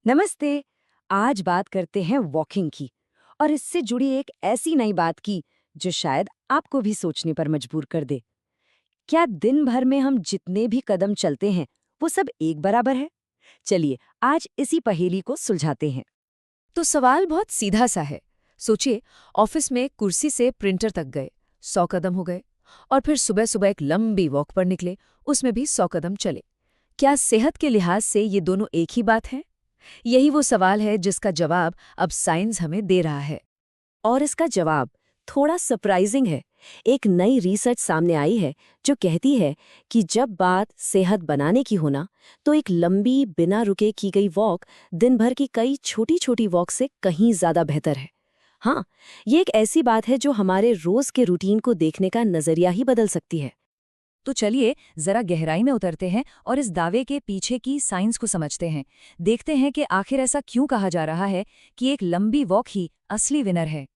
नमस्ते। आज बात करते हैं वॉकिंग की और इससे जुड़ी एक ऐसी नई बात की जो शायद आपको भी सोचने पर मजबूर कर दे। क्या दिन भर में हम जितने भी कदम चलते हैं वो सब एक बराबर है? चलिए आज इसी पहेली को सुलझाते हैं। तो सवाल बहुत सीधा सा है। सोचिए, ऑफिस में कुर्सी से प्रिंटर तक गए, 100 कदम हो गए। और फिर सुबह सुबह एक लंबी वॉक पर निकले, उसमें भी 100 कदम चले। क्या सेहत के लिहाज से ये दोनों एक ही बात है? यही वो सवाल है जिसका जवाब अब साइंस हमें दे रहा है। और इसका जवाब थोड़ा सरप्राइजिंग है। एक नई रिसर्च सामने आई है जो कहती है कि जब बात सेहत बनाने की होना तो एक लंबी बिना रुके की गई वॉक दिन भर की कई छोटी छोटी वॉक से कहीं ज्यादा बेहतर है। हाँ, ये एक ऐसी बात है जो हमारे रोज के रूटीन को देखने का नजरिया ही बदल सकती है। तो चलिए जरा गहराई में उतरते हैं और इस दावे के पीछे की साइंस को समझते हैं। देखते हैं कि आखिर ऐसा क्यों कहा जा रहा है कि एक लंबी वॉक ही असली विनर है।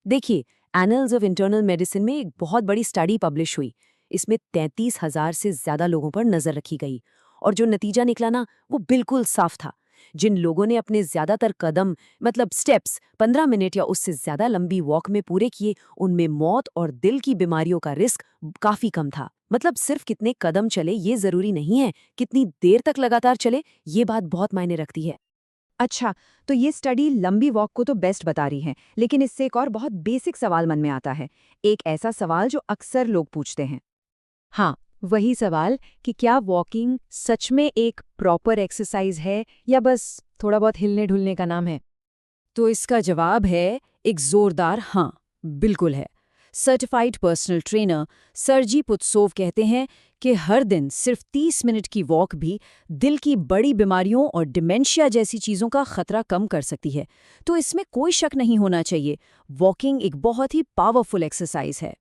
देखिए, एनल्स ऑफ इंटरनल मेडिसिन में एक बहुत बड़ी स्टडी पब्लिश हुई। इसमें 33,000 से ज्यादा लोगों पर नजर रखी गई और जो नतीजा निकला ना वो बिल्कुल साफ था। जिन लोगों ने अपने ज्यादातर कदम मतलब स्टेप्स 15 मिनट या उससे ज्यादा लंबी वॉक में पूरे किए, उनमें मौत और दिल की बीमारियों का रिस्क काफी कम था। मतलब सिर्फ कितने कदम चले ये जरूरी नहीं है, कितनी देर तक लगातार चले ये बात बहुत मायने रखती है। अच्छा, तो ये स्टडी लंबी वॉक को तो बेस्ट बता रही है, लेकिन इससे एक और बहुत बेसिक सवाल मन में आता है। एक ऐसा सवाल जो अक्सर लोग पूछते हैं। हाँ, वही सवाल कि क्या वॉकिंग सच में एक प्रॉपर एक्सरसाइज है या बस थोड़ा बहुत हिलने ढुलने का नाम है? तो इसका जवाब है एक जोरदार हाँ, बिल्कुल है। सर्टिफाइड पर्सनल ट्रेनर सर्जी पुत्सोव कहते हैं कि हर दिन सिर्फ 30 मिनट की वॉक भी दिल की बड़ी बीमारियों और डिमेंशिया जैसी चीज़ों का खतरा कम कर सकती है। तो इसमें कोई शक नहीं होना चाहिए, वॉकिंग एक बहुत ही पावरफुल एक्सरसाइज है।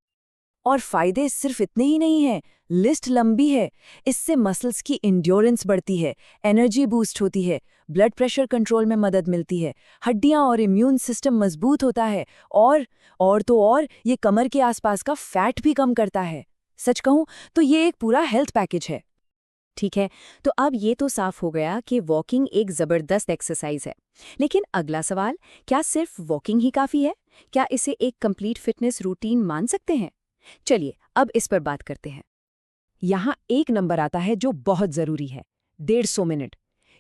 और फायदे सिर्फ इतने ही नहीं हैं, लिस्ट लंबी है। इससे मसल्स की इंड्योरेंस बढ़ती है, एनर्जी बूस्ट होती है, ब्लड प्रेशर कंट्रोल में मदद मिलती है, हड्डियां और इम्यून सिस्टम मजबूत होता है और ये कमर के आसपास का फैट भी कम करता है। सच कहूं तो ये एक पूरा हेल्थ पैकेज है। ठीक है, तो अब ये तो साफ हो गया कि वॉकिंग एक जबरदस्त एक्सरसाइज है। लेकिन अगला सवाल, क्या सिर्फ वॉकिंग ही काफी है? क्या इसे एक कंप्लीट फिटनेस रूटीन मान सकते हैं? चलिए अब इस पर बात करते हैं। यहाँ एक नंबर आता है जो बहुत जरूरी है, 150 minute.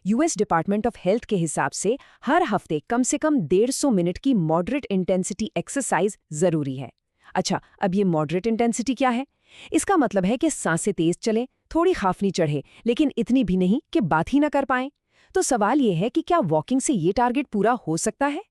US department of health के हिसाब से हर हफ्ते कम से कम 150 मिनट की मॉडरेट इंटेंसिटी एक्सरसाइज जरूरी है। अच्छा, अब ये मॉडरेट इंटेंसिटी क्या है? इसका मतलब है कि सांसें तेज चले, थोड़ी खाफनी चढ़े, लेकिन इतनी भी नहीं कि बात ही ना कर पाएं। तो सवाल ये है कि क्या वॉकिंग से ये टारगेट पूरा हो सकता है?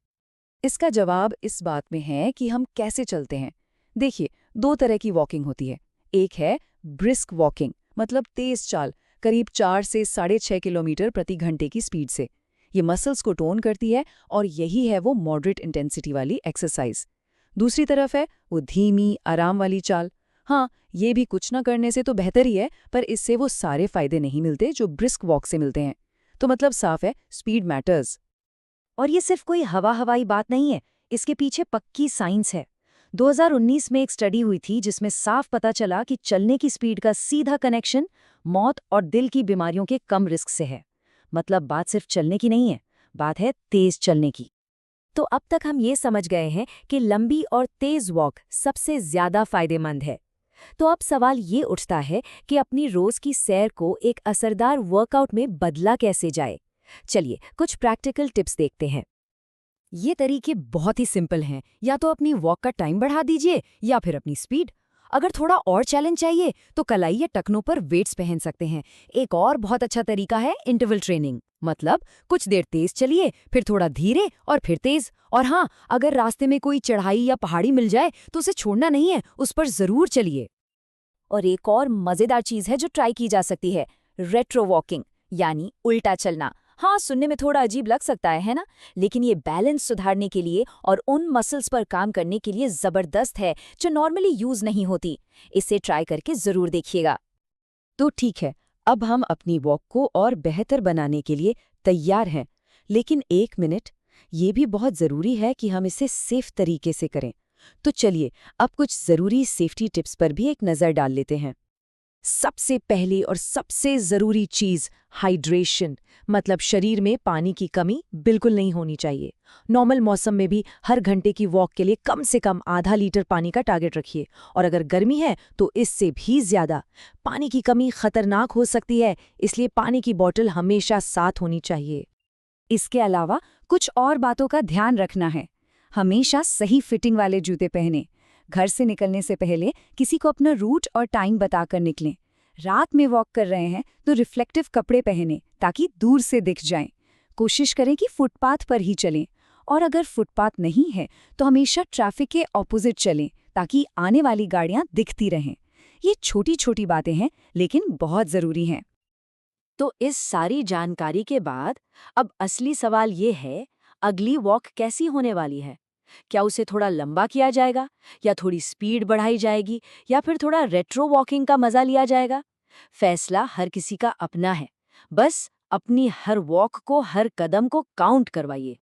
इसका जवाब इस बात में है कि हम कैसे चलते हैं। देखिए, दो तरह की वॉकिंग होती है। एक है ब्रिस्क वॉकिंग, मतलब तेज चाल, करीब 4 से 6.5 किलोमीटर प्रति घंटे की स्पीड से। ये मसल्स को टोन करती है और यही है वो मॉडरेट इंटेंसिटी वाली एक्सरसाइज। दूसरी तरफ है वो धीमी आराम वाली चाल। हाँ, ये भी कुछ ना करने से तो बेहतर ही है, पर इससे वो सारे फायदे नहीं मिलते जो ब्रिस्क वॉक से मिलते हैं। तो मतलब साफ है, स्पीड मैटर्स। और ये सिर्फ कोई हवा हवाई बात नहीं है, इसके पीछे पक्की साइंस है। 2019 में एक स्टडी हुई थी जिसमें साफ पता चला कि चलने की स्पीड का सीधा कनेक्शन मौत और दिल की बीमारियों के कम रिस्क से है। मतलब बात सिर्फ चलने की नहीं है, बात है तेज चलने की। तो अब तक हम ये समझ गए हैं कि लंबी और तेज वॉक सबसे ज्यादा फायदेमंद है। तो अब सवाल ये उठता है कि अपनी रोज की सैर को एक असरदार वर्कआउट में बदला कैसे जाए। चलिए कुछ प्रैक्टिकल टिप्स देखते हैं। ये तरीके बहुत ही सिंपल हैं। या तो अपनी वॉक का टाइम बढ़ा दीजिए या फिर अपनी स्पीड। अगर थोड़ा और चैलेंज चाहिए तो कलाई या टखनों पर वेट्स पहन सकते हैं। एक और बहुत अच्छा तरीका है इंटरवल ट्रेनिंग, मतलब कुछ देर तेज चलिए, फिर थोड़ा धीरे और फिर तेज। और हाँ, अगर रास्ते में कोई चढ़ाई या पहाड़ी मिल जाए तो उसे छोड़ना नहीं है, उस पर जरूर चलिए। और एक और मजेदार चीज है जो ट्राई की जा सकती है, रेट्रो वॉकिंग, यानी उल्टा चलना। हाँ, सुनने में थोड़ा अजीब लग सकता है ना? लेकिन ये बैलेंस सुधारने के लिए और उन मसल्स पर काम करने के लिए जबरदस्त है जो नॉर्मली यूज नहीं होती। इसे ट्राई करके जरूर देखिएगा। तो ठीक है, अब हम अपनी वॉक को और बेहतर बनाने के लिए तैयार हैं। लेकिन एक मिनट, ये भी बहुत ज़रूरी है कि हम इसे सेफ तरीके से करें। तो चलिए अब कुछ ज़रूरी सेफ्टी टिप्स पर भी एक नज़र डाल लेते हैं। सबसे पहली और सबसे ज़रूरी चीज़ हाइड्रेशन, मतलब शरीर में पानी की कमी बिल्कुल नहीं होनी चाहिए। नॉर्मल मौसम में भी हर घंटे की वॉक के लिए कम से कम आधा लीटर पानी का टारगेट रखिए, और अगर गर्मी है तो इससे भी ज़्यादा। पानी की कमी खतरनाक हो सकती है, इसलिए पानी की बोतल हमेशा साथ होनी चाहिए। इसके अलावा कुछ और बातों का ध्यान रखना है। हमेशा सही फिटिंग वाले जूते पहने। घर से निकलने से पहले किसी को अपना रूट और टाइम बताकर निकलें। रात में वॉक कर रहे हैं तो रिफ्लेक्टिव कपड़े पहने ताकि दूर से दिख जाएं। कोशिश करें कि फुटपाथ पर ही चलें, और अगर फुटपाथ नहीं है तो हमेशा ट्रैफिक के ऑपोजिट चलें ताकि आने वाली गाड़ियां दिखती रहें। ये छोटी छोटी बातें हैं लेकिन बहुत ज़रूरी हैं। तो इस सारी जानकारी के बाद अब असली सवाल ये है, अगली वॉक कैसी होने वाली है? क्या उसे थोड़ा लंबा किया जाएगा, या थोड़ी स्पीड बढ़ाई जाएगी, या फिर थोड़ा रेट्रो वॉकिंग का मजा लिया जाएगा? फैसला हर किसी का अपना है। बस अपनी हर वॉक को, हर कदम को काउंट करवाइए।